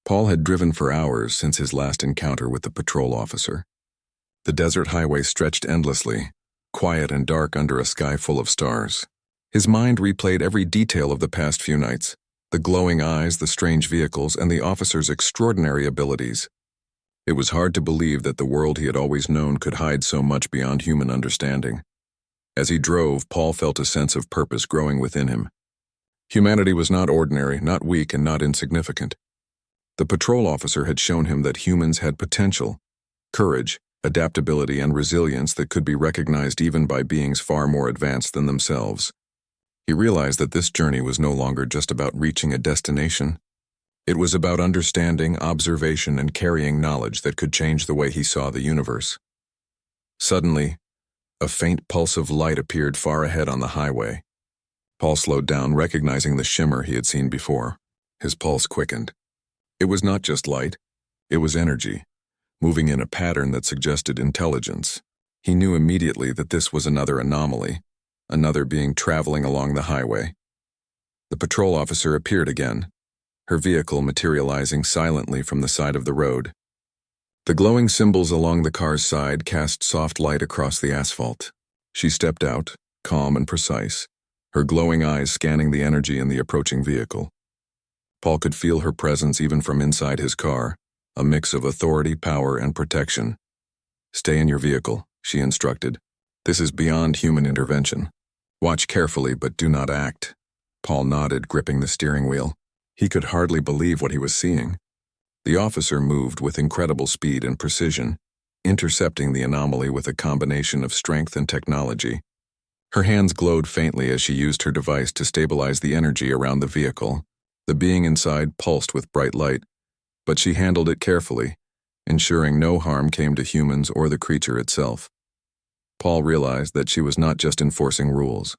Paul had driven for hours since his last encounter with the patrol officer. The desert highway stretched endlessly, quiet and dark under a sky full of stars. His mind replayed every detail of the past few nights, the glowing eyes, the strange vehicles, and the officer's extraordinary abilities. It was hard to believe that the world he had always known could hide so much beyond human understanding. As he drove, Paul felt a sense of purpose growing within him. Humanity was not ordinary, not weak, and not insignificant. The patrol officer had shown him that humans had potential, courage, adaptability, and resilience that could be recognized even by beings far more advanced than themselves. He realized that this journey was no longer just about reaching a destination. It was about understanding, observation, and carrying knowledge that could change the way he saw the universe. Suddenly, a faint pulse of light appeared far ahead on the highway. Paul slowed down, recognizing the shimmer he had seen before. His pulse quickened. It was not just light, it was energy, moving in a pattern that suggested intelligence. He knew immediately that this was another anomaly, another being traveling along the highway. The patrol officer appeared again, her vehicle materializing silently from the side of the road. The glowing symbols along the car's side cast soft light across the asphalt. She stepped out, calm and precise, her glowing eyes scanning the energy in the approaching vehicle. Paul could feel her presence even from inside his car, a mix of authority, power, and protection. "Stay in your vehicle," she instructed. "This is beyond human intervention. Watch carefully, but do not act." Paul nodded, gripping the steering wheel. He could hardly believe what he was seeing. The officer moved with incredible speed and precision, intercepting the anomaly with a combination of strength and technology. Her hands glowed faintly as she used her device to stabilize the energy around the vehicle. The being inside pulsed with bright light, but she handled it carefully, ensuring no harm came to humans or the creature itself. Paul realized that she was not just enforcing rules.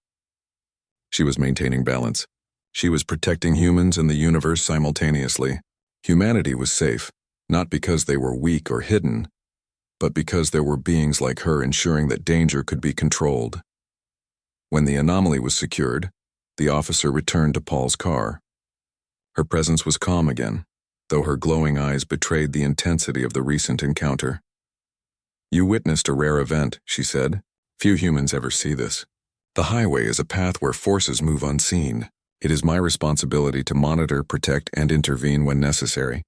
She was maintaining balance. She was protecting humans and the universe simultaneously. Humanity was safe, not because they were weak or hidden, but because there were beings like her ensuring that danger could be controlled. When the anomaly was secured, the officer returned to Paul's car. Her presence was calm again, though her glowing eyes betrayed the intensity of the recent encounter. "You witnessed a rare event," she said. "Few humans ever see this. The highway is a path where forces move unseen. It is my responsibility to monitor, protect, and intervene when necessary."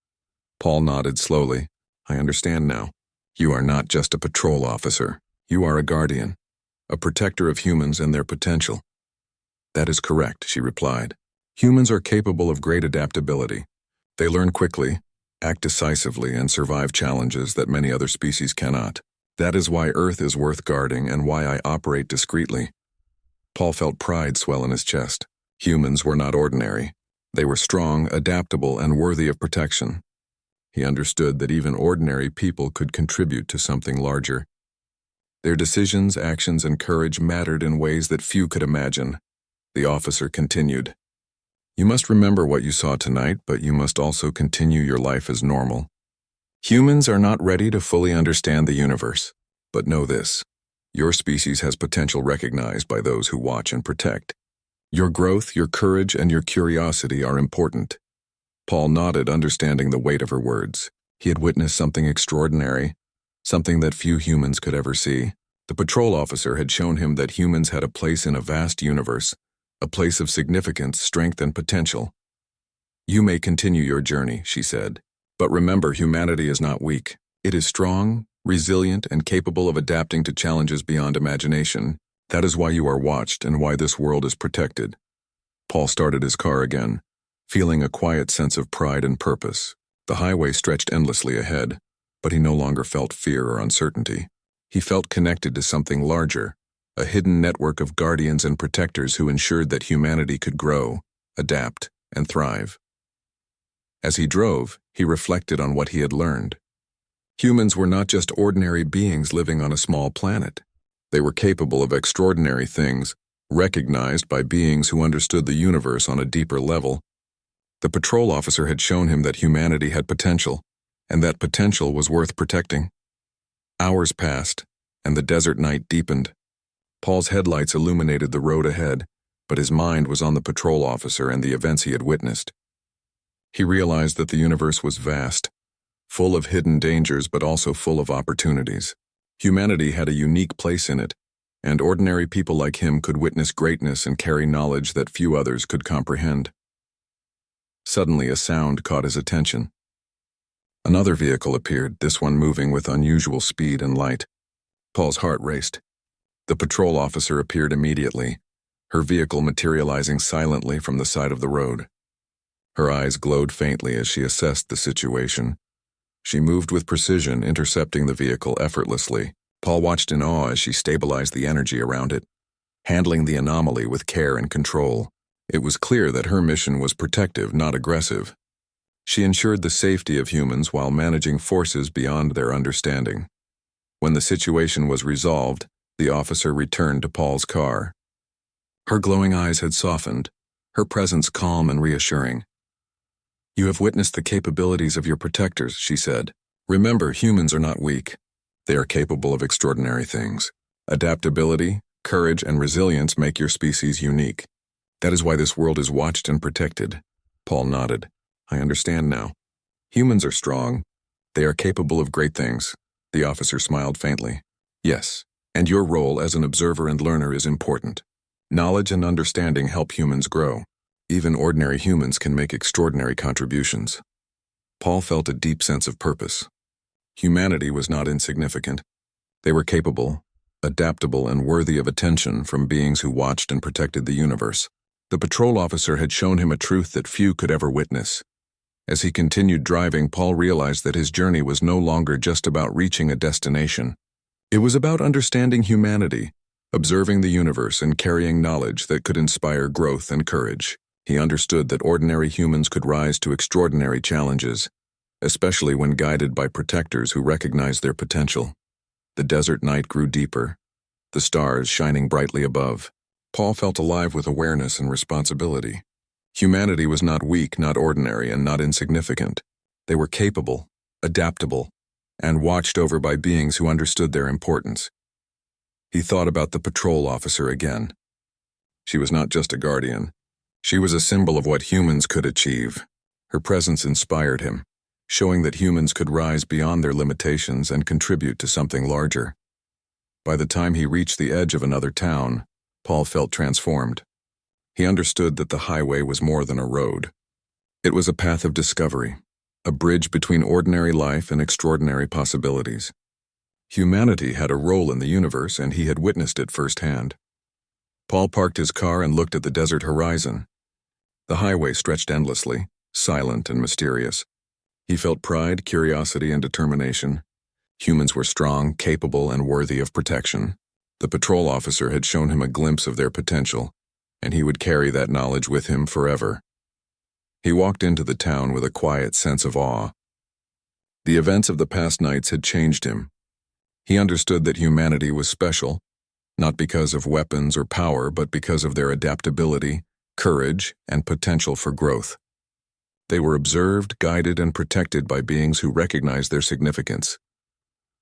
Paul nodded slowly. "I understand now. You are not just a patrol officer. You are a guardian, a protector of humans and their potential." "That is correct," she replied. "Humans are capable of great adaptability. They learn quickly, act decisively, and survive challenges that many other species cannot. That is why Earth is worth guarding and why I operate discreetly." Paul felt pride swell in his chest. Humans were not ordinary. They were strong, adaptable, and worthy of protection. He understood that even ordinary people could contribute to something larger. Their decisions, actions, and courage mattered in ways that few could imagine. The officer continued. "You must remember what you saw tonight, but you must also continue your life as normal. Humans are not ready to fully understand the universe, but know this: your species has potential recognized by those who watch and protect. Your growth, your courage, and your curiosity are important." Paul nodded, understanding the weight of her words. He had witnessed something extraordinary, something that few humans could ever see. The patrol officer had shown him that humans had a place in a vast universe, a place of significance, strength, and potential. "You may continue your journey," she said. "But remember, humanity is not weak. It is strong, resilient, and capable of adapting to challenges beyond imagination. That is why you are watched and why this world is protected." Paul started his car again, feeling a quiet sense of pride and purpose. The highway stretched endlessly ahead, but he no longer felt fear or uncertainty. He felt connected to something larger, a hidden network of guardians and protectors who ensured that humanity could grow, adapt, and thrive. As he drove, he reflected on what he had learned. Humans were not just ordinary beings living on a small planet. They were capable of extraordinary things, recognized by beings who understood the universe on a deeper level. The patrol officer had shown him that humanity had potential, and that potential was worth protecting. Hours passed, and the desert night deepened. Paul's headlights illuminated the road ahead, but his mind was on the patrol officer and the events he had witnessed. He realized that the universe was vast, full of hidden dangers but also full of opportunities. Humanity had a unique place in it, and ordinary people like him could witness greatness and carry knowledge that few others could comprehend. Suddenly, a sound caught his attention. Another vehicle appeared, this one moving with unusual speed and light. Paul's heart raced. The patrol officer appeared immediately, her vehicle materializing silently from the side of the road. Her eyes glowed faintly as she assessed the situation. She moved with precision, intercepting the vehicle effortlessly. Paul watched in awe as she stabilized the energy around it, handling the anomaly with care and control. It was clear that her mission was protective, not aggressive. She ensured the safety of humans while managing forces beyond their understanding. When the situation was resolved, the officer returned to Paul's car. Her glowing eyes had softened, her presence calm and reassuring. "You have witnessed the capabilities of your protectors," she said. "Remember, humans are not weak. They are capable of extraordinary things. Adaptability, courage, and resilience make your species unique. That is why this world is watched and protected." Paul nodded. "I understand now. Humans are strong. They are capable of great things." The officer smiled faintly. "Yes, and your role as an observer and learner is important. Knowledge and understanding help humans grow. Even ordinary humans can make extraordinary contributions." Paul felt a deep sense of purpose. Humanity was not insignificant. They were capable, adaptable, and worthy of attention from beings who watched and protected the universe. The patrol officer had shown him a truth that few could ever witness. As he continued driving, Paul realized that his journey was no longer just about reaching a destination. It was about understanding humanity, observing the universe, and carrying knowledge that could inspire growth and courage. He understood that ordinary humans could rise to extraordinary challenges, especially when guided by protectors who recognized their potential. The desert night grew deeper, the stars shining brightly above. Paul felt alive with awareness and responsibility. Humanity was not weak, not ordinary, and not insignificant. They were capable, adaptable, and watched over by beings who understood their importance. He thought about the patrol officer again. She was not just a guardian. She was a symbol of what humans could achieve. Her presence inspired him, showing that humans could rise beyond their limitations and contribute to something larger. By the time he reached the edge of another town, Paul felt transformed. He understood that the highway was more than a road. It was a path of discovery, a bridge between ordinary life and extraordinary possibilities. Humanity had a role in the universe, and he had witnessed it firsthand. Paul parked his car and looked at the desert horizon. The highway stretched endlessly, silent and mysterious. He felt pride, curiosity, and determination. Humans were strong, capable, and worthy of protection. The patrol officer had shown him a glimpse of their potential, and he would carry that knowledge with him forever. He walked into the town with a quiet sense of awe. The events of the past nights had changed him. He understood that humanity was special, not because of weapons or power, but because of their adaptability, courage, and potential for growth. They were observed, guided, and protected by beings who recognized their significance.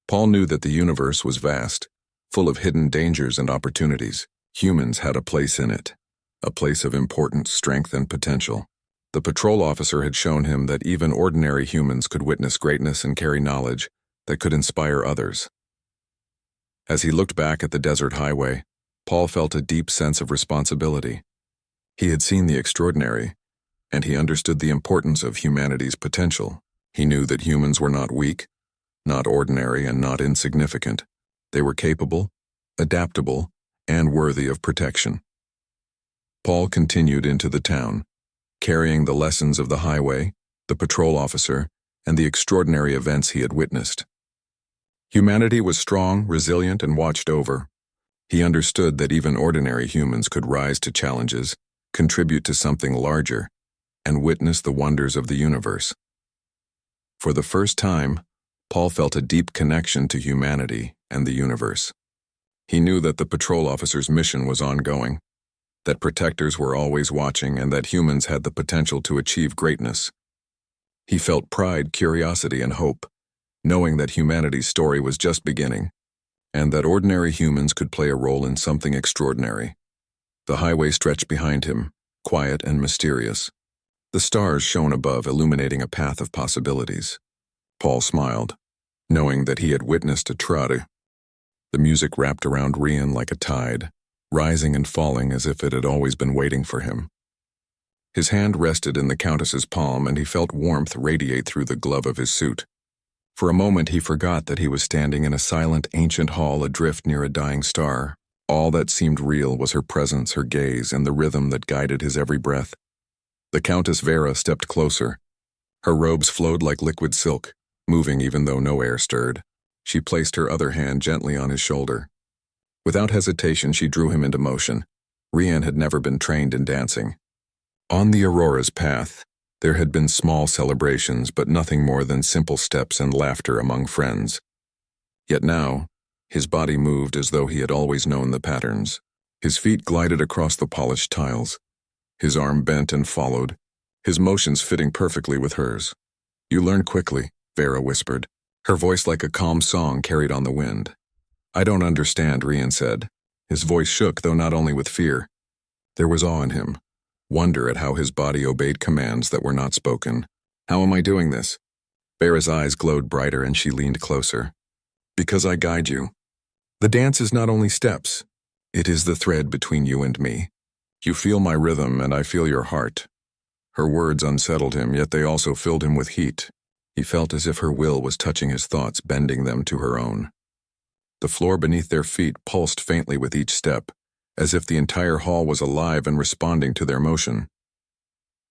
Paul knew that the universe was vast, full of hidden dangers and opportunities. Humans had a place in it, a place of importance, strength, and potential. The patrol officer had shown him that even ordinary humans could witness greatness and carry knowledge that could inspire others. As he looked back at the desert highway, Paul felt a deep sense of responsibility. He had seen the extraordinary, and he understood the importance of humanity's potential. He knew that humans were not weak, not ordinary, and not insignificant. They were capable, adaptable, and worthy of protection. Paul continued into the town, carrying the lessons of the highway, the patrol officer, and the extraordinary events he had witnessed. Humanity was strong, resilient, and watched over. He understood that even ordinary humans could rise to challenges, contribute to something larger, and witness the wonders of the universe. For the first time, Paul felt a deep connection to humanity and the universe. He knew that the patrol officer's mission was ongoing, that protectors were always watching, and that humans had the potential to achieve greatness. He felt pride, curiosity, and hope, knowing that humanity's story was just beginning, and that ordinary humans could play a role in something extraordinary. The highway stretched behind him, quiet and mysterious. The stars shone above, illuminating a path of possibilities. Paul smiled, knowing that he had witnessed a trade. The music wrapped around Rian like a tide, rising and falling as if it had always been waiting for him. His hand rested in the Countess's palm, and he felt warmth radiate through the glove of his suit. For a moment he forgot that he was standing in a silent, ancient hall adrift near a dying star. All that seemed real was her presence, her gaze, and the rhythm that guided his every breath. The Countess Vera stepped closer. Her robes flowed like liquid silk, moving even though no air stirred. She placed her other hand gently on his shoulder. Without hesitation, she drew him into motion. Rian had never been trained in dancing. On the Aurora's path, there had been small celebrations, but nothing more than simple steps and laughter among friends. Yet now, his body moved as though he had always known the patterns. His feet glided across the polished tiles. His arm bent and followed, his motions fitting perfectly with hers. "You learn quickly," Vera whispered, her voice like a calm song carried on the wind. "I don't understand," Rian said. His voice shook, though not only with fear. There was awe in him, wonder at how his body obeyed commands that were not spoken. "How am I doing this?" Vera's eyes glowed brighter and she leaned closer. "Because I guide you. The dance is not only steps. It is the thread between you and me. You feel my rhythm and I feel your heart." Her words unsettled him, yet they also filled him with heat. He felt as if her will was touching his thoughts, bending them to her own. The floor beneath their feet pulsed faintly with each step, as if the entire hall was alive and responding to their motion.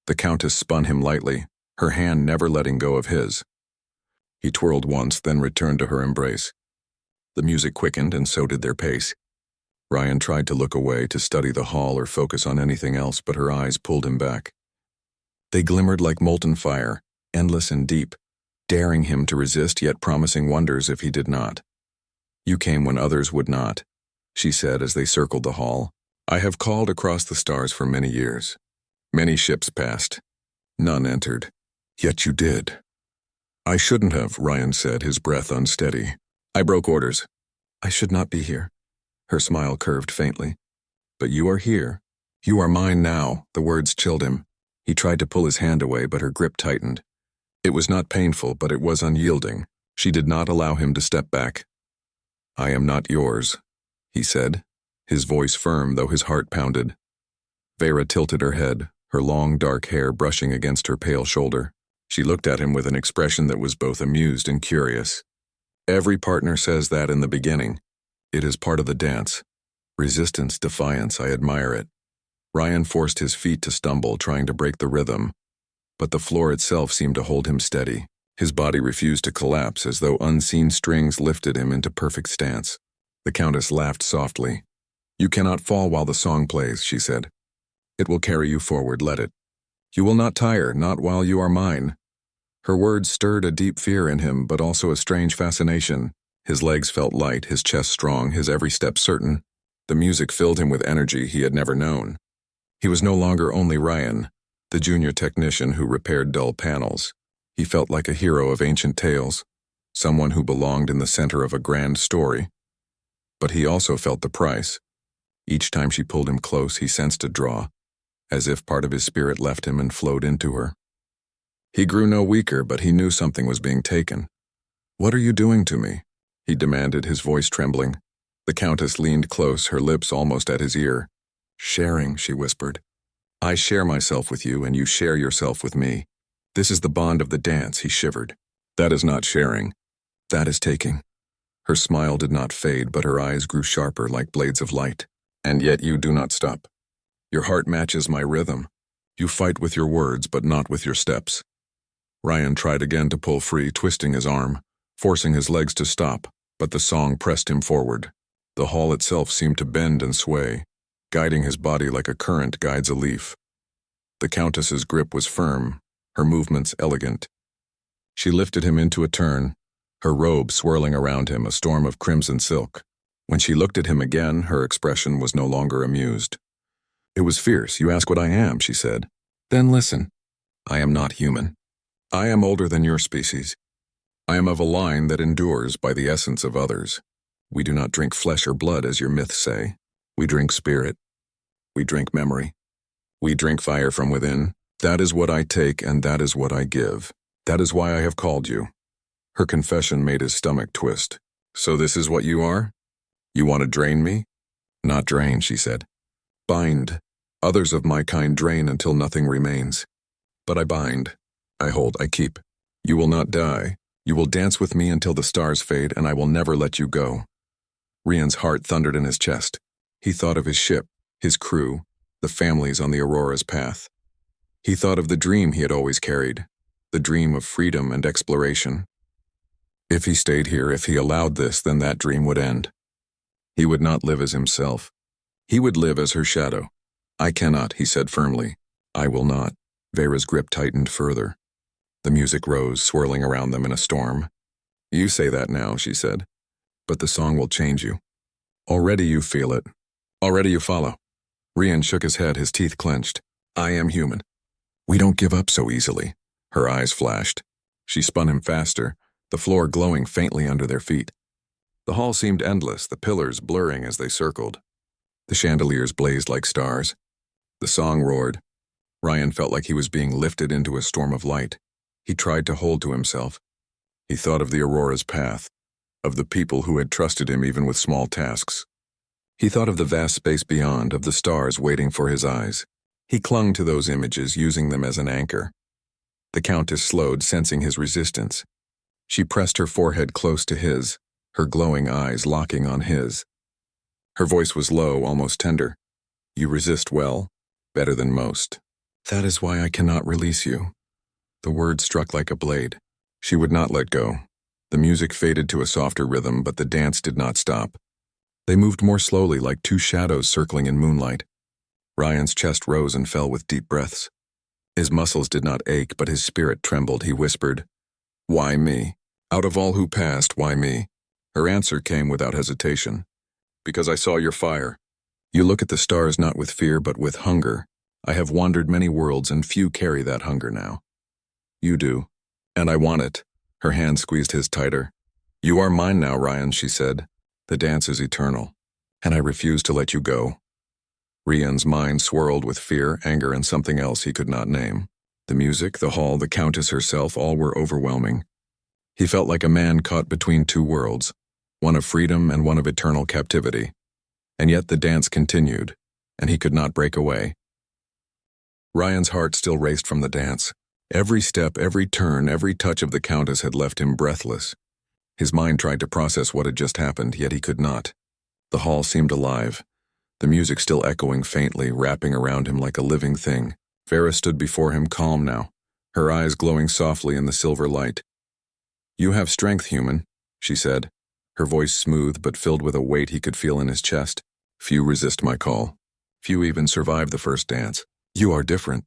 The Countess spun him lightly, her hand never letting go of his. He twirled once, then returned to her embrace. The music quickened, and so did their pace. Rian tried to look away, to study the hall or focus on anything else, but her eyes pulled him back. They glimmered like molten fire, endless and deep, daring him to resist, yet promising wonders if he did not. "You came when others would not," she said as they circled the hall. "I have called across the stars for many years. Many ships passed. None entered. Yet you did." "I shouldn't have," Rian said, his breath unsteady. "I broke orders. I should not be here." Her smile curved faintly. "But you are here. You are mine now." The words chilled him. He tried to pull his hand away, but her grip tightened. It was not painful, but it was unyielding. She did not allow him to step back. "I am not yours," he said, his voice firm though his heart pounded. Vera tilted her head, her long dark hair brushing against her pale shoulder. She looked at him with an expression that was both amused and curious. "Every partner says that in the beginning. It is part of the dance. Resistance, defiance, I admire it." Rian forced his feet to stumble, trying to break the rhythm, but the floor itself seemed to hold him steady. His body refused to collapse, as though unseen strings lifted him into perfect stance. The Countess laughed softly. "You cannot fall while the song plays," she said. "It will carry you forward, let it. You will not tire, not while you are mine." Her words stirred a deep fear in him, but also a strange fascination. His legs felt light, his chest strong, his every step certain. The music filled him with energy he had never known. He was no longer only Rian, the junior technician who repaired dull panels. He felt like a hero of ancient tales, someone who belonged in the center of a grand story. But he also felt the price. Each time she pulled him close, he sensed a draw, as if part of his spirit left him and flowed into her. He grew no weaker, but he knew something was being taken. "What are you doing to me?" he demanded, his voice trembling. The Countess leaned close, her lips almost at his ear. "Sharing," she whispered. "I share myself with you, and you share yourself with me. This is the bond of the dance," he shivered. "That is not sharing. That is taking." Her smile did not fade, but her eyes grew sharper like blades of light. "And yet you do not stop. Your heart matches my rhythm. You fight with your words, but not with your steps." Rian tried again to pull free, twisting his arm, forcing his legs to stop, but the song pressed him forward. The hall itself seemed to bend and sway, guiding his body like a current guides a leaf. The Countess's grip was firm, her movements elegant. She lifted him into a turn, her robe swirling around him, a storm of crimson silk. When she looked at him again, her expression was no longer amused. "It was fierce. You ask what I am," she said. "Then listen. I am not human. I am older than your species. I am of a line that endures by the essence of others. We do not drink flesh or blood, as your myths say. We drink spirit. We drink memory. We drink fire from within, That is what I take and that is what I give. That is why I have called you. Her confession made his stomach twist. So this is what you are? You want to drain me? Not drain, she said. Bind. Others of my kind drain until nothing remains. But I bind. I hold, I keep. You will not die. You will dance with me until the stars fade, and I will never let you go. Rian's heart thundered in his chest. He thought of his ship, his crew, the families on the Aurora's path. He thought of the dream he had always carried, the dream of freedom and exploration. If he stayed here, if he allowed this, then that dream would end. He would not live as himself. He would live as her shadow. I cannot, he said firmly. I will not. Vera's grip tightened further. The music rose, swirling around them in a storm. You say that now, she said. But the song will change you. Already you feel it. Already you follow. Rian shook his head, his teeth clenched. I am human. We don't give up so easily. Her eyes flashed. She spun him faster, the floor glowing faintly under their feet. The hall seemed endless, the pillars blurring as they circled. The chandeliers blazed like stars. The song roared. Rian felt like he was being lifted into a storm of light. He tried to hold to himself. He thought of the Aurora's path, of the people who had trusted him even with small tasks. He thought of the vast space beyond, of the stars waiting for his eyes. He clung to those images, using them as an anchor. The Countess slowed, sensing his resistance. She pressed her forehead close to his, her glowing eyes locking on his. Her voice was low, almost tender. You resist well, better than most. That is why I cannot release you. The words struck like a blade. She would not let go. The music faded to a softer rhythm, but the dance did not stop. They moved more slowly, like two shadows circling in moonlight. Rian's chest rose and fell with deep breaths. His muscles did not ache, but his spirit trembled. He whispered, Why me? Out of all who passed, why me? Her answer came without hesitation. Because I saw your fire. You look at the stars not with fear, but with hunger. I have wandered many worlds, and few carry that hunger now. You do. And I want it. Her hand squeezed his tighter. You are mine now, Rian, she said. The dance is eternal, and I refuse to let you go. Rian's mind swirled with fear, anger, and something else he could not name. The music, the hall, the Countess herself, all were overwhelming. He felt like a man caught between two worlds, one of freedom and one of eternal captivity. And yet the dance continued, and he could not break away. Rian's heart still raced from the dance. Every step, every turn, every touch of the Countess had left him breathless. His mind tried to process what had just happened, yet he could not. The hall seemed alive, the music still echoing faintly, wrapping around him like a living thing. Vera stood before him, calm now, her eyes glowing softly in the silver light. You have strength, human, she said, her voice smooth but filled with a weight he could feel in his chest. Few resist my call. Few even survive the first dance. You are different.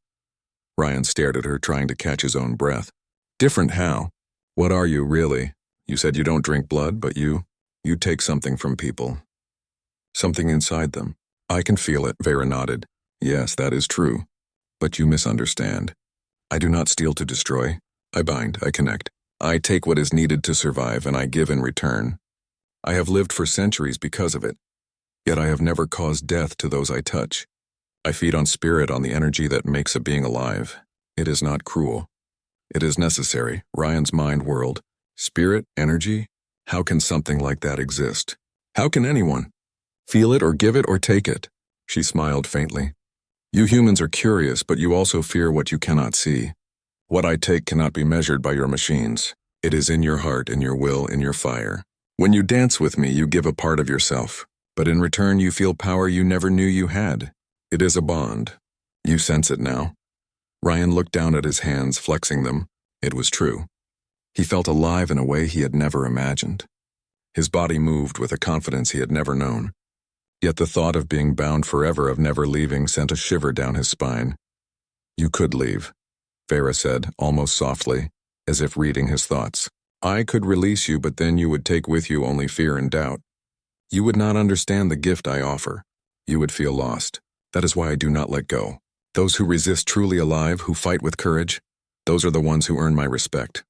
Rian stared at her, trying to catch his own breath. Different how? What are you, really? You said you don't drink blood, but you take something from people. Something inside them. I can feel it, Vera nodded. Yes, that is true. But you misunderstand. I do not steal to destroy. I bind, I connect. I take what is needed to survive, and I give in return. I have lived for centuries because of it. Yet I have never caused death to those I touch. I feed on spirit, on the energy that makes a being alive. It is not cruel. It is necessary. Rian's mind whirled. Spirit, energy? How can something like that exist? How can anyone? Feel it or give it or take it. She smiled faintly. You humans are curious, but you also fear what you cannot see. What I take cannot be measured by your machines. It is in your heart, in your will, in your fire. When you dance with me, you give a part of yourself. But in return, you feel power you never knew you had. It is a bond. You sense it now. Rian looked down at his hands, flexing them. It was true. He felt alive in a way he had never imagined. His body moved with a confidence he had never known. Yet the thought of being bound forever, of never leaving, sent a shiver down his spine. You could leave, Vera said, almost softly, as if reading his thoughts. I could release you, but then you would take with you only fear and doubt. You would not understand the gift I offer. You would feel lost. That is why I do not let go. Those who resist truly alive, who fight with courage, those are the ones who earn my respect.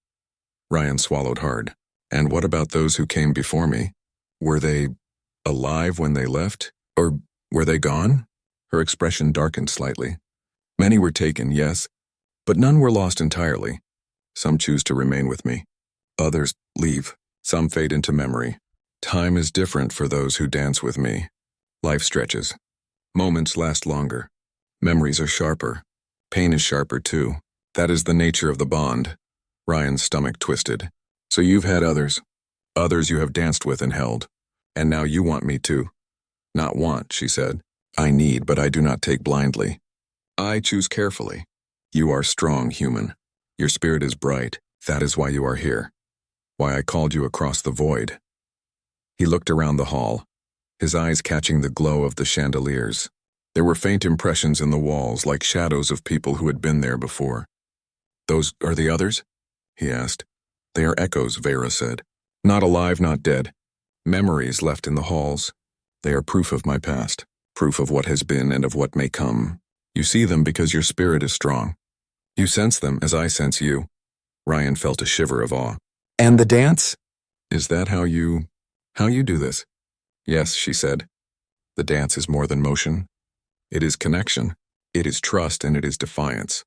Rian swallowed hard. And what about those who came before me? Were they alive when they left? Or were they gone? Her expression darkened slightly. Many were taken, yes, But none were lost entirely. Some choose to remain with me. Others leave. Some fade into memory. Time is different for those who dance with me. Life stretches. Moments last longer. Memories are sharper. Pain is sharper too. That is the nature of the bond. Ryan's stomach twisted. So you've had others. Others you have danced with and held. And now you want me too. Not want, she said. I need, but I do not take blindly. I choose carefully. You are strong, human. Your spirit is bright. That is why you are here. Why I called you across the void. He looked around the hall, his eyes catching the glow of the chandeliers. There were faint impressions in the walls, like shadows of people who had been there before. Those are the others? He asked. They are echoes, Vera said. Not alive, not dead. Memories left in the halls. They are proof of my past, proof of what has been and of what may come. You see them because your spirit is strong. You sense them as I sense you. Ryan felt a shiver of awe. And the dance? Is that how you do this? Yes, she said. The dance is more than motion. It is connection. It is trust and it is defiance.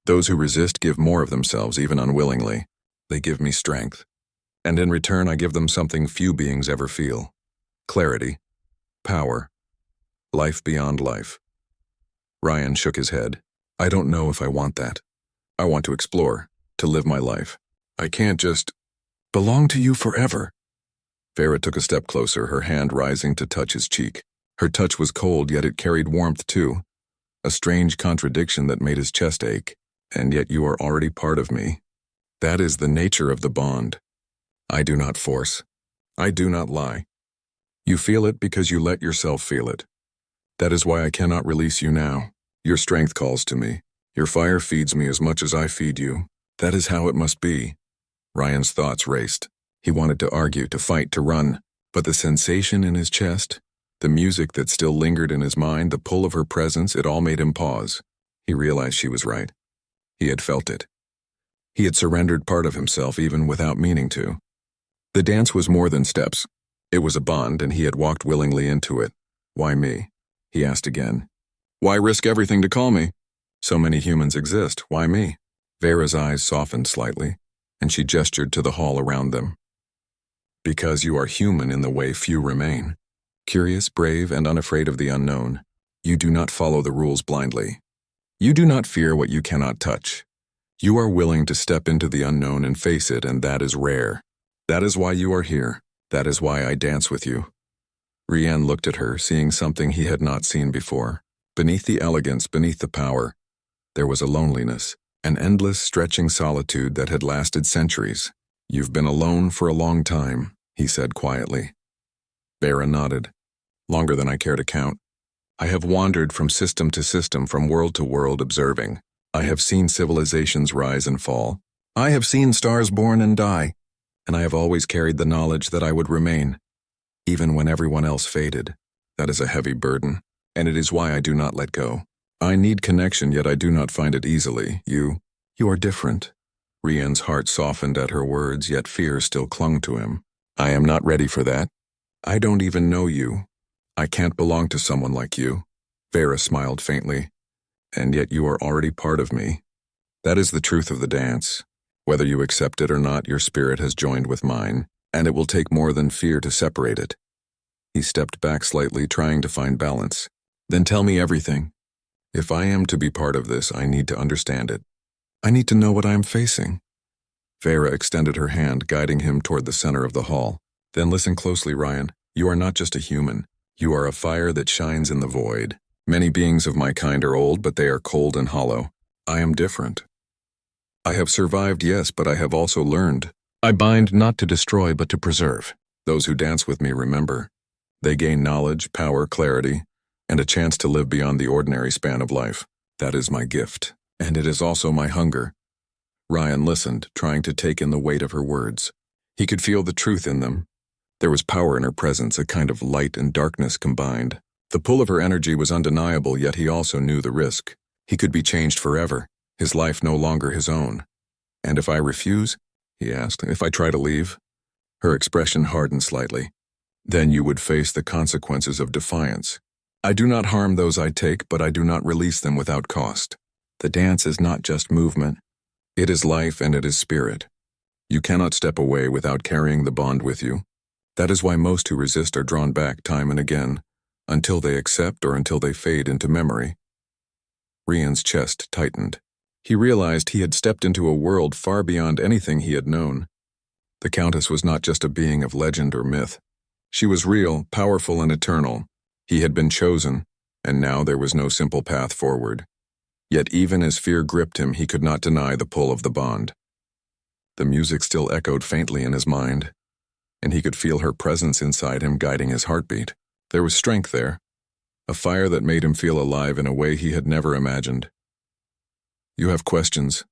Those who resist give more of themselves, even unwillingly. They give me strength. And in return, I give them something few beings ever feel. Clarity. Power. Life beyond life. Ryan shook his head. I don't know if I want that. I want to explore, to live my life. I can't just belong to you forever. Vera took a step closer, her hand rising to touch his cheek. Her touch was cold, yet it carried warmth too. A strange contradiction that made his chest ache. And yet you are already part of me. That is the nature of the bond. I do not force. I do not lie. You feel it because you let yourself feel it. That is why I cannot release you now. Your strength calls to me. Your fire feeds me as much as I feed you. That is how it must be. Ryan's thoughts raced. He wanted to argue, to fight, to run. But the sensation in his chest, the music that still lingered in his mind, the pull of her presence, it all made him pause. He realized she was right. He had felt it. He had surrendered part of himself even without meaning to. The dance was more than steps. It was a bond, and he had walked willingly into it. Why me? He asked again. Why risk everything to call me? So many humans exist. Why me? Vera's eyes softened slightly, and she gestured to the hall around them. Because you are human in the way few remain. Curious, brave, and unafraid of the unknown. You do not follow the rules blindly. You do not fear what you cannot touch. You are willing to step into the unknown and face it, and that is rare. That is why you are here. That is why I dance with you. Ryan looked at her, seeing something he had not seen before. Beneath the elegance, beneath the power, there was a loneliness, an endless, stretching solitude that had lasted centuries. You've been alone for a long time, he said quietly. Vera nodded. Longer than I care to count. I have wandered from system to system, from world to world, observing. I have seen civilizations rise and fall. I have seen stars born and die, and I have always carried the knowledge that I would remain, even when everyone else faded. That is a heavy burden, and it is why I do not let go. I need connection, yet I do not find it easily. You are different. Ryan's heart softened at her words, yet fear still clung to him. I am not ready for that. I don't even know you. I can't belong to someone like you. Vera smiled faintly. And yet you are already part of me. That is the truth of the dance. Whether you accept it or not, your spirit has joined with mine, and it will take more than fear to separate it. He stepped back slightly, trying to find balance. Then tell me everything. If I am to be part of this, I need to understand it. I need to know what I am facing. Vera extended her hand, guiding him toward the center of the hall. Then listen closely, Ryan. You are not just a human. You are a fire that shines in the void. Many beings of my kind are old, but they are cold and hollow. I am different. I have survived, yes, but I have also learned. I bind not to destroy, but to preserve. Those who dance with me remember. They gain knowledge, power, clarity, and a chance to live beyond the ordinary span of life. That is my gift, and it is also my hunger. Ryan listened, trying to take in the weight of her words. He could feel the truth in them. There was power in her presence, a kind of light and darkness combined. The pull of her energy was undeniable, yet he also knew the risk. He could be changed forever, his life no longer his own. And if I refuse? He asked. If I try to leave? Her expression hardened slightly. Then you would face the consequences of defiance. I do not harm those I take, but I do not release them without cost. The dance is not just movement. It is life and it is spirit. You cannot step away without carrying the bond with you. That is why most who resist are drawn back time and again, until they accept or until they fade into memory. Rian's chest tightened. He realized he had stepped into a world far beyond anything he had known. The Countess was not just a being of legend or myth. She was real, powerful, and eternal. He had been chosen, and now there was no simple path forward. Yet even as fear gripped him, he could not deny the pull of the bond. The music still echoed faintly in his mind, and he could feel her presence inside him guiding his heartbeat. There was strength there, a fire that made him feel alive in a way he had never imagined. "You have questions,"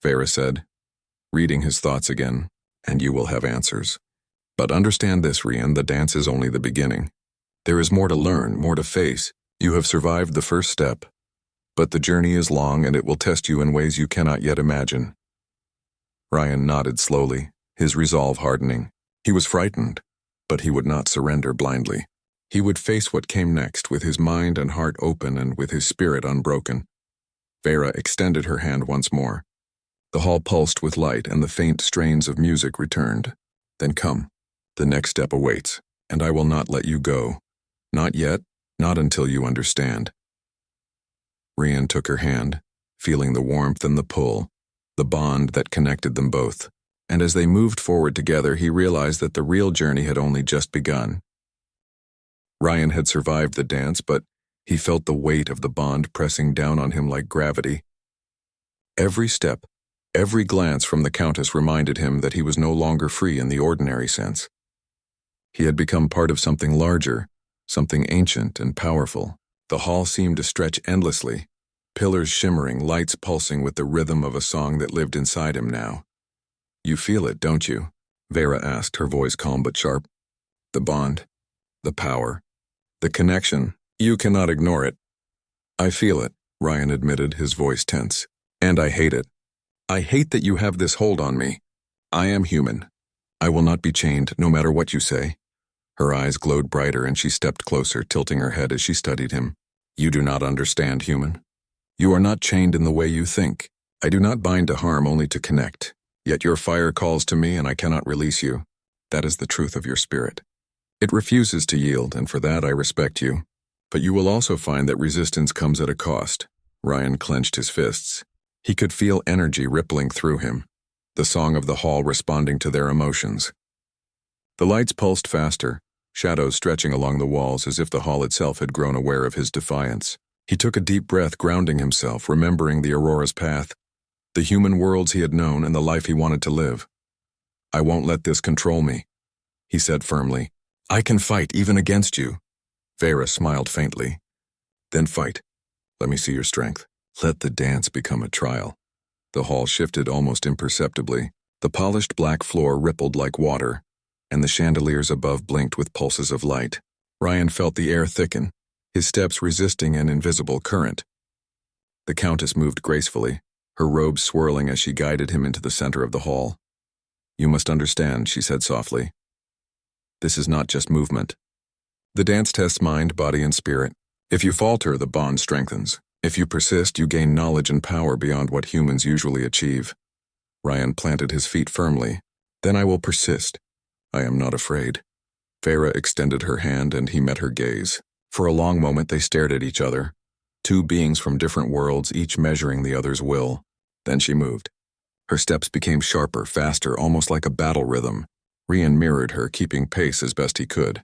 Vera said, reading his thoughts again, "and you will have answers. But understand this, Rian, the dance is only the beginning. There is more to learn, more to face. You have survived the first step, but the journey is long and it will test you in ways you cannot yet imagine." Rian nodded slowly, his resolve hardening. He was frightened, but he would not surrender blindly. He would face what came next with his mind and heart open and with his spirit unbroken. Vera extended her hand once more. The hall pulsed with light and the faint strains of music returned. "Then come. The next step awaits, and I will not let you go. Not yet, not until you understand." Rian took her hand, feeling the warmth and the pull, the bond that connected them both. And as they moved forward together, he realized that the real journey had only just begun. Rian had survived the dance, but he felt the weight of the bond pressing down on him like gravity. Every step, every glance from the Countess reminded him that he was no longer free in the ordinary sense. He had become part of something larger, something ancient and powerful. The hall seemed to stretch endlessly, pillars shimmering, lights pulsing with the rhythm of a song that lived inside him now. "You feel it, don't you?" Vera asked, her voice calm but sharp. "The bond, the power, the connection. You cannot ignore it." "I feel it," Rian admitted, his voice tense. "And I hate it. I hate that you have this hold on me. I am human. I will not be chained, no matter what you say." Her eyes glowed brighter and she stepped closer, tilting her head as she studied him. "You do not understand, human. You are not chained in the way you think. I do not bind to harm, only to connect. Yet your fire calls to me and I cannot release you. That is the truth of your spirit. It refuses to yield, and for that I respect you. But you will also find that resistance comes at a cost." Rian clenched his fists. He could feel energy rippling through him, the song of the hall responding to their emotions. The lights pulsed faster, shadows stretching along the walls as if the hall itself had grown aware of his defiance. He took a deep breath, grounding himself, remembering the Aurora's path, the human worlds he had known and the life he wanted to live. "I won't let this control me," he said firmly. "I can fight even against you." Vera smiled faintly. "Then fight. Let me see your strength. Let the dance become a trial." The hall shifted almost imperceptibly. The polished black floor rippled like water, and the chandeliers above blinked with pulses of light. Rian felt the air thicken, his steps resisting an invisible current. The Countess moved gracefully, her robes swirling as she guided him into the center of the hall. "You must understand," she said softly. "This is not just movement. The dance tests mind, body, and spirit. If you falter, the bond strengthens. If you persist, you gain knowledge and power beyond what humans usually achieve." Rian planted his feet firmly. "Then I will persist. I am not afraid." Vera extended her hand and he met her gaze. For a long moment they stared at each other, two beings from different worlds, each measuring the other's will. Then she moved. Her steps became sharper, faster, almost like a battle rhythm. Rian mirrored her, keeping pace as best he could.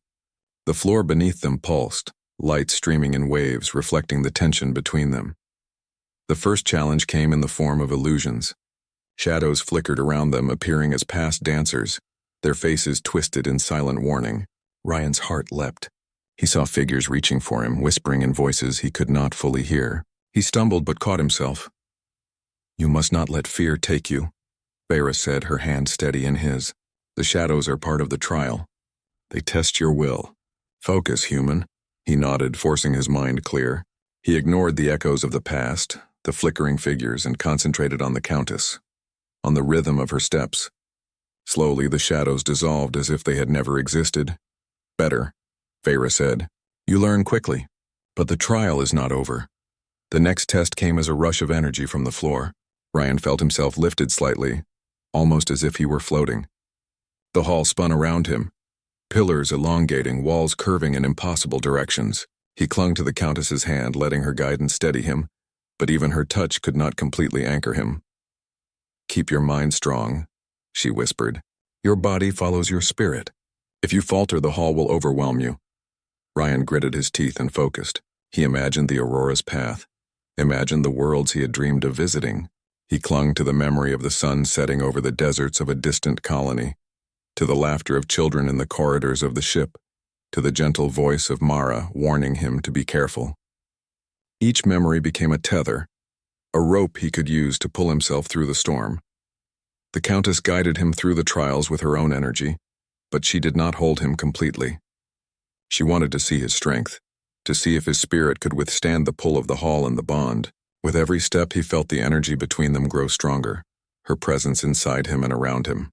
The floor beneath them pulsed, light streaming in waves, reflecting the tension between them. The first challenge came in the form of illusions. Shadows flickered around them, appearing as past dancers, their faces twisted in silent warning. Rian's heart leapt. He saw figures reaching for him, whispering in voices he could not fully hear. He stumbled but caught himself. "You must not let fear take you," Vera said, her hand steady in his. "The shadows are part of the trial. They test your will. Focus, human." He nodded, forcing his mind clear. He ignored the echoes of the past, the flickering figures, and concentrated on the Countess, on the rhythm of her steps. Slowly, the shadows dissolved as if they had never existed. "Better," Vera said. "You learn quickly. But the trial is not over. The next test came as a rush of energy from the floor. Ryan felt himself lifted slightly, almost as if he were floating. The hall spun around him, pillars elongating, walls curving in impossible directions. He clung to the Countess's hand, letting her guide and steady him, but even her touch could not completely anchor him. "Keep your mind strong," she whispered. "Your body follows your spirit. If you falter, the hall will overwhelm you." Ryan gritted his teeth and focused. He imagined the Aurora's path, imagined the worlds he had dreamed of visiting. He clung to the memory of the sun setting over the deserts of a distant colony, to the laughter of children in the corridors of the ship, to the gentle voice of Mara warning him to be careful. Each memory became a tether, a rope he could use to pull himself through the storm. The Countess guided him through the trials with her own energy, but she did not hold him completely. She wanted to see his strength, to see if his spirit could withstand the pull of the hall and the bond. With every step, he felt the energy between them grow stronger, her presence inside him and around him.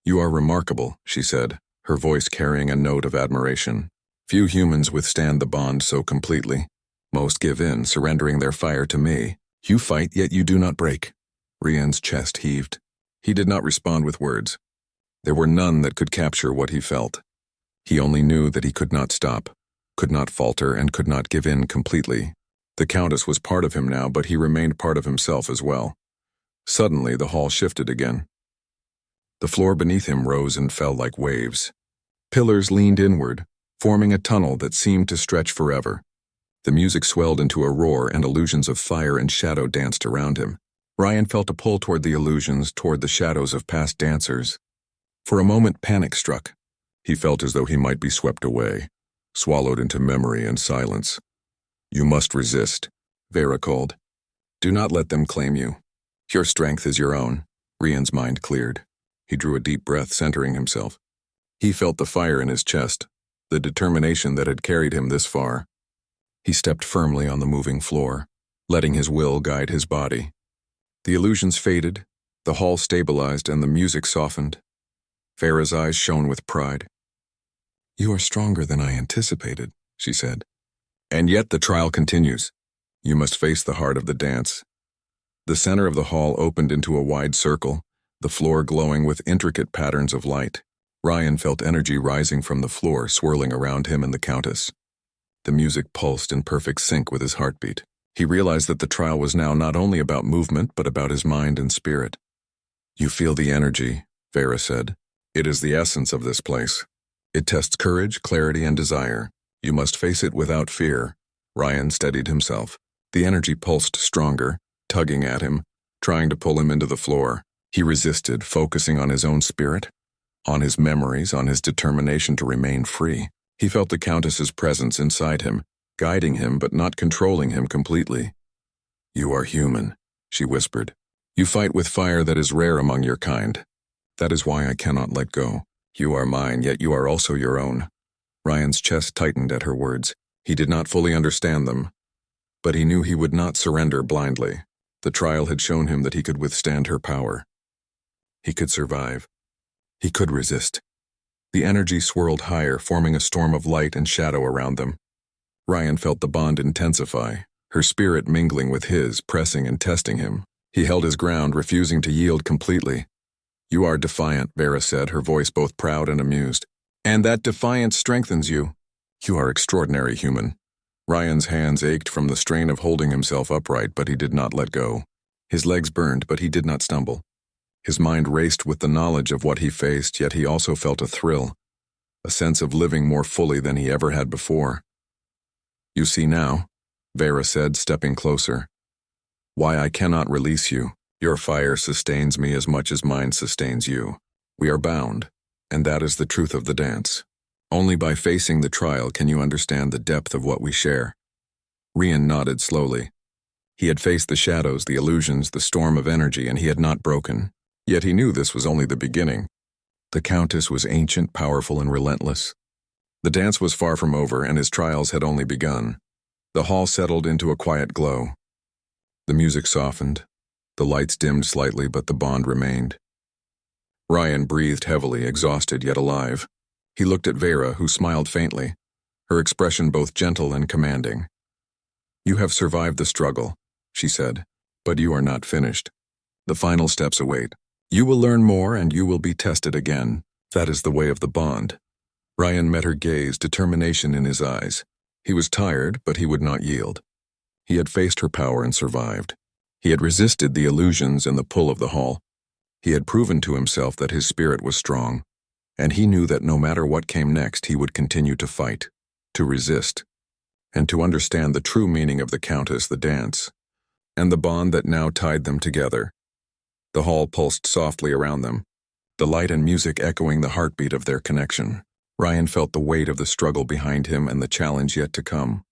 "You are remarkable," she said, her voice carrying a note of admiration. "Few humans withstand the bond so completely. Most give in, surrendering their fire to me. You fight, yet you do not break." Ryan's chest heaved. He did not respond with words. There were none that could capture what he felt. He only knew that he could not stop, could not falter, and could not give in completely. The Countess was part of him now, but he remained part of himself as well. Suddenly, the hall shifted again. The floor beneath him rose and fell like waves. Pillars leaned inward, forming a tunnel that seemed to stretch forever. The music swelled into a roar, and illusions of fire and shadow danced around him. Ryan felt a pull toward the illusions, toward the shadows of past dancers. For a moment, panic struck. He felt as though he might be swept away, swallowed into memory and silence. "You must resist," Vera called. "Do not let them claim you. Your strength is your own." Ryan's mind cleared. He drew a deep breath, centering himself. He felt the fire in his chest, the determination that had carried him this far. He stepped firmly on the moving floor, letting his will guide his body. The illusions faded, the hall stabilized, and the music softened. Vera's eyes shone with pride. "You are stronger than I anticipated," she said. "And yet the trial continues. You must face the heart of the dance." The center of the hall opened into a wide circle, the floor glowing with intricate patterns of light. Ryan felt energy rising from the floor, swirling around him and the Countess. The music pulsed in perfect sync with his heartbeat. He realized that the trial was now not only about movement, but about his mind and spirit. "You feel the energy," Vera said. "It is the essence of this place. It tests courage, clarity, and desire. You must face it without fear." Ryan steadied himself. The energy pulsed stronger, tugging at him, trying to pull him into the floor. He resisted, focusing on his own spirit, on his memories, on his determination to remain free. He felt the Countess's presence inside him, guiding him but not controlling him completely. "You are human," she whispered. "You fight with fire that is rare among your kind. That is why I cannot let go. You are mine, yet you are also your own." Ryan's chest tightened at her words. He did not fully understand them, but he knew he would not surrender blindly. The trial had shown him that he could withstand her power. He could survive. He could resist. The energy swirled higher, forming a storm of light and shadow around them. Ryan felt the bond intensify, her spirit mingling with his, pressing and testing him. He held his ground, refusing to yield completely. "You are defiant," Vera said, her voice both proud and amused. "And that defiance strengthens you. You are extraordinary, human." Ryan's hands ached from the strain of holding himself upright, but he did not let go. His legs burned, but he did not stumble. His mind raced with the knowledge of what he faced, yet he also felt a thrill, a sense of living more fully than he ever had before. "You see now," Vera said, stepping closer, "why I cannot release you. Your fire sustains me as much as mine sustains you. We are bound, and that is the truth of the dance. Only by facing the trial can you understand the depth of what we share." Ryan nodded slowly. He had faced the shadows, the illusions, the storm of energy, and he had not broken. Yet he knew this was only the beginning. The Countess was ancient, powerful, and relentless. The dance was far from over, and his trials had only begun. The hall settled into a quiet glow. The music softened. The lights dimmed slightly, but the bond remained. Ryan breathed heavily, exhausted yet alive. He looked at Vera, who smiled faintly, her expression both gentle and commanding. You have survived the struggle, she said, but you are not finished. The final steps await. You will learn more and you will be tested again. That is the way of the bond. Ryan met her gaze, determination in his eyes. He was tired, but he would not yield. He had faced her power and survived. He had resisted the illusions and the pull of the hall. He had proven to himself that his spirit was strong, and he knew that no matter what came next, he would continue to fight, to resist, and to understand the true meaning of the Countess, the dance, and the bond that now tied them together. The hall pulsed softly around them, the light and music echoing the heartbeat of their connection. Ryan felt the weight of the struggle behind him and the challenge yet to come.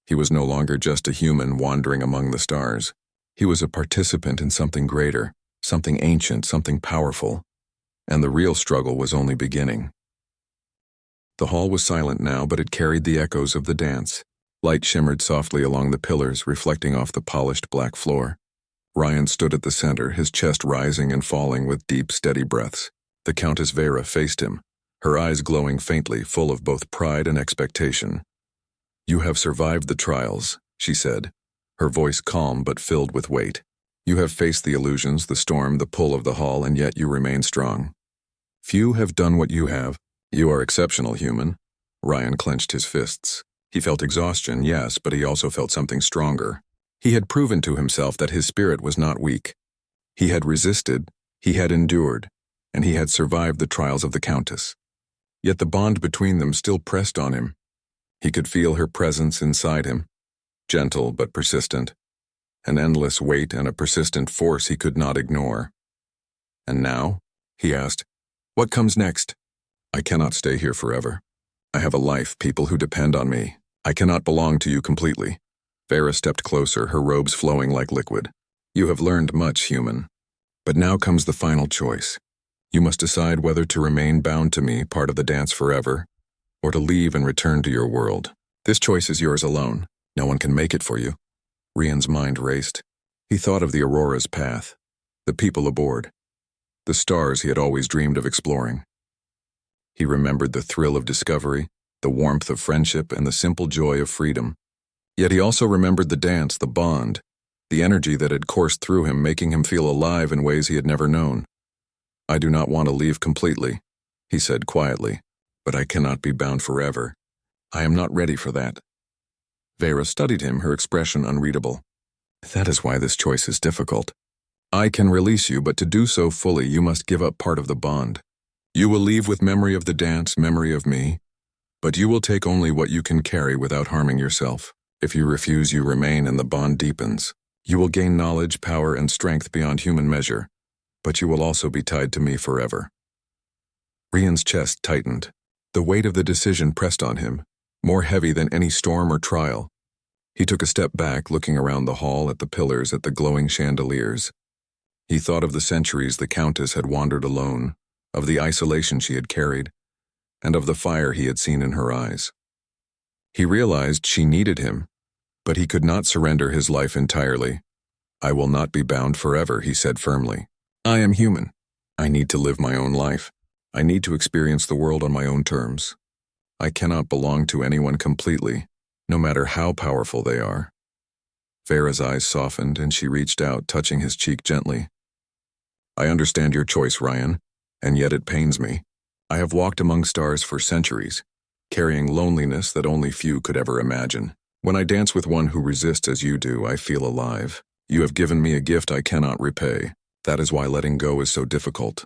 He was no longer just a human wandering among the stars. He was a participant in something greater, something ancient, something powerful, and the real struggle was only beginning. The hall was silent now, but it carried the echoes of the dance. Light shimmered softly along the pillars, reflecting off the polished black floor. Ryan stood at the center, his chest rising and falling with deep, steady breaths. The Countess Vera faced him, her eyes glowing faintly, full of both pride and expectation. You have survived the trials, she said, her voice calm but filled with weight. You have faced the illusions, the storm, the pull of the hall, and yet you remain strong. Few have done what you have. You are exceptional, human. Ryan clenched his fists. He felt exhaustion, yes, but he also felt something stronger. He had proven to himself that his spirit was not weak. He had resisted, he had endured, and he had survived the trials of the Countess. Yet the bond between them still pressed on him. He could feel her presence inside him, gentle but persistent, an endless weight and a persistent force he could not ignore. And now, he asked, what comes next? I cannot stay here forever. I have a life, people who depend on me. I cannot belong to you completely. Vera stepped closer, her robes flowing like liquid. You have learned much, human. But now comes the final choice. You must decide whether to remain bound to me, part of the dance forever, or to leave and return to your world. This choice is yours alone. No one can make it for you. Ryan's mind raced. He thought of the Aurora's path, the people aboard, the stars he had always dreamed of exploring. He remembered the thrill of discovery, the warmth of friendship, and the simple joy of freedom. Yet he also remembered the dance, the bond, the energy that had coursed through him, making him feel alive in ways he had never known. I do not want to leave completely, he said quietly, but I cannot be bound forever. I am not ready for that. Vera studied him, her expression unreadable. That is why this choice is difficult. I can release you, but to do so fully, you must give up part of the bond. You will leave with memory of the dance, memory of me, but you will take only what you can carry without harming yourself. If you refuse, you remain and the bond deepens. You will gain knowledge, power, and strength beyond human measure, but you will also be tied to me forever. Ryan's chest tightened. The weight of the decision pressed on him, more heavy than any storm or trial. He took a step back, looking around the hall, at the pillars, at the glowing chandeliers. He thought of the centuries the Countess had wandered alone, of the isolation she had carried, and of the fire he had seen in her eyes. He realized she needed him, but he could not surrender his life entirely. I will not be bound forever, he said firmly. I am human. I need to live my own life. I need to experience the world on my own terms. I cannot belong to anyone completely, no matter how powerful they are. Vera's eyes softened and she reached out, touching his cheek gently. I understand your choice, Ryan, and yet it pains me. I have walked among stars for centuries, carrying loneliness that only few could ever imagine. When I dance with one who resists as you do, I feel alive. You have given me a gift I cannot repay. That is why letting go is so difficult.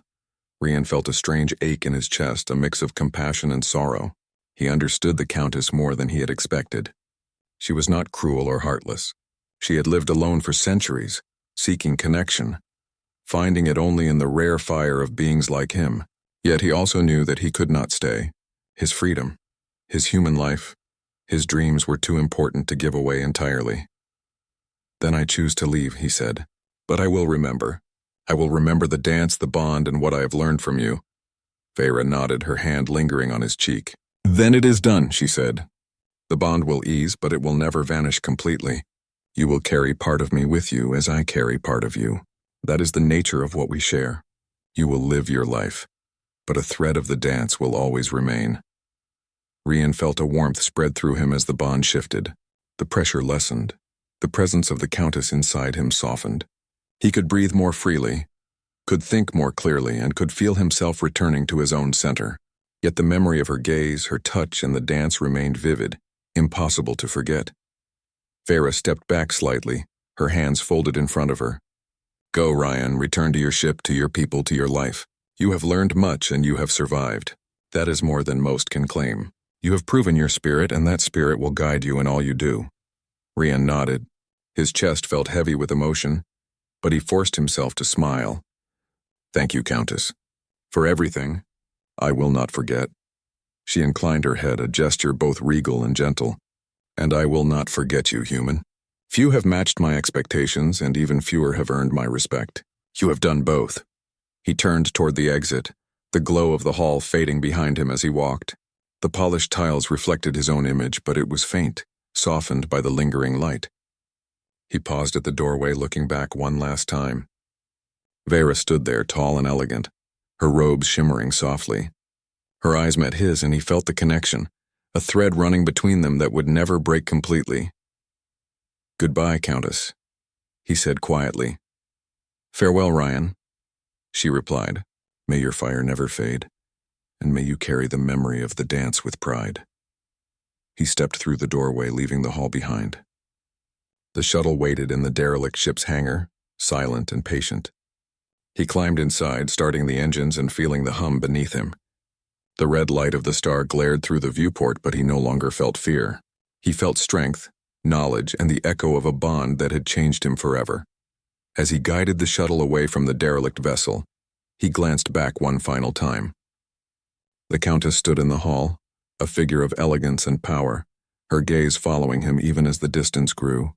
Ryan felt a strange ache in his chest, a mix of compassion and sorrow. He understood the Countess more than he had expected. She was not cruel or heartless. She had lived alone for centuries, seeking connection, finding it only in the rare fire of beings like him. Yet he also knew that he could not stay. His freedom, his human life, his dreams were too important to give away entirely. Then I choose to leave, he said. But I will remember. I will remember the dance, the bond, and what I have learned from you. Vera nodded, her hand lingering on his cheek. Then it is done, she said. The bond will ease, but it will never vanish completely. You will carry part of me with you as I carry part of you. That is the nature of what we share. You will live your life, but a thread of the dance will always remain. Ryan felt a warmth spread through him as the bond shifted. The pressure lessened. The presence of the Countess inside him softened. He could breathe more freely, could think more clearly, and could feel himself returning to his own center. Yet the memory of her gaze, her touch, and the dance remained vivid, impossible to forget. Vera stepped back slightly, her hands folded in front of her. "Go, Ryan, return to your ship, to your people, to your life. You have learned much and you have survived. That is more than most can claim. You have proven your spirit, and that spirit will guide you in all you do." Ryan nodded. His chest felt heavy with emotion, but he forced himself to smile. "Thank you, Countess. For everything. I will not forget." She inclined her head, a gesture both regal and gentle. "And I will not forget you, human. Few have matched my expectations, and even fewer have earned my respect. You have done both." He turned toward the exit, the glow of the hall fading behind him as he walked. The polished tiles reflected his own image, but it was faint, softened by the lingering light. He paused at the doorway, looking back one last time. Vera stood there, tall and elegant, her robes shimmering softly. Her eyes met his, and he felt the connection, a thread running between them that would never break completely. "Goodbye, Countess," he said quietly. "Farewell, Ryan," she replied. "May your fire never fade, and may you carry the memory of the dance with pride." He stepped through the doorway, leaving the hall behind. The shuttle waited in the derelict ship's hangar, silent and patient. He climbed inside, starting the engines and feeling the hum beneath him. The red light of the star glared through the viewport, but he no longer felt fear. He felt strength, knowledge, and the echo of a bond that had changed him forever. As he guided the shuttle away from the derelict vessel, he glanced back one final time. The Countess stood in the hall, a figure of elegance and power, her gaze following him even as the distance grew.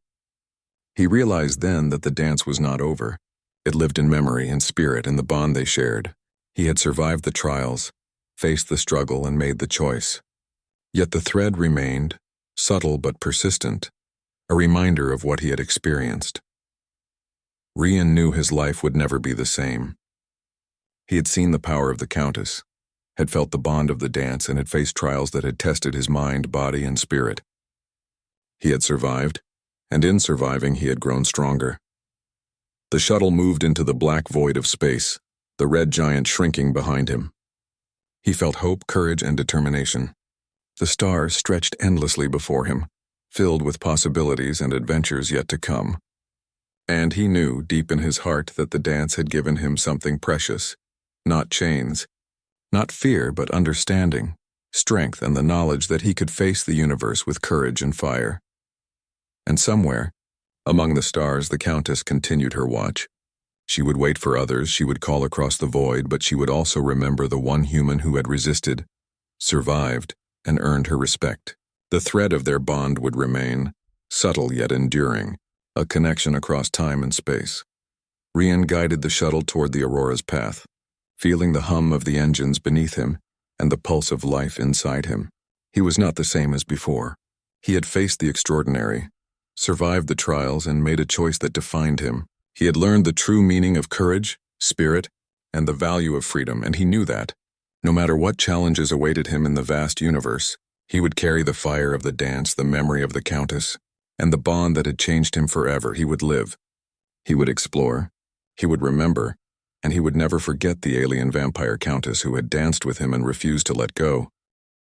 He realized then that the dance was not over. It lived in memory and spirit and the bond they shared. He had survived the trials, faced the struggle, and made the choice. Yet the thread remained, subtle but persistent, a reminder of what he had experienced. Ryan knew his life would never be the same. He had seen the power of the Countess, had felt the bond of the dance, and had faced trials that had tested his mind, body, and spirit. He had survived, and in surviving he had grown stronger. The shuttle moved into the black void of space, the red giant shrinking behind him. He felt hope, courage, and determination. The stars stretched endlessly before him, filled with possibilities and adventures yet to come. And he knew deep in his heart that the dance had given him something precious, not chains, not fear, but understanding, strength, and the knowledge that he could face the universe with courage and fire. And somewhere, among the stars, the Countess continued her watch. She would wait for others, she would call across the void, but she would also remember the one human who had resisted, survived, and earned her respect. The thread of their bond would remain, subtle yet enduring, a connection across time and space. Ryan guided the shuttle toward the Aurora's path, feeling the hum of the engines beneath him and the pulse of life inside him. He was not the same as before. He had faced the extraordinary, survived the trials, and made a choice that defined him. He had learned the true meaning of courage, spirit, and the value of freedom, and he knew that, no matter what challenges awaited him in the vast universe, he would carry the fire of the dance, the memory of the Countess, and the bond that had changed him forever. He would live. He would explore. He would remember. And he would never forget the alien vampire Countess who had danced with him and refused to let go.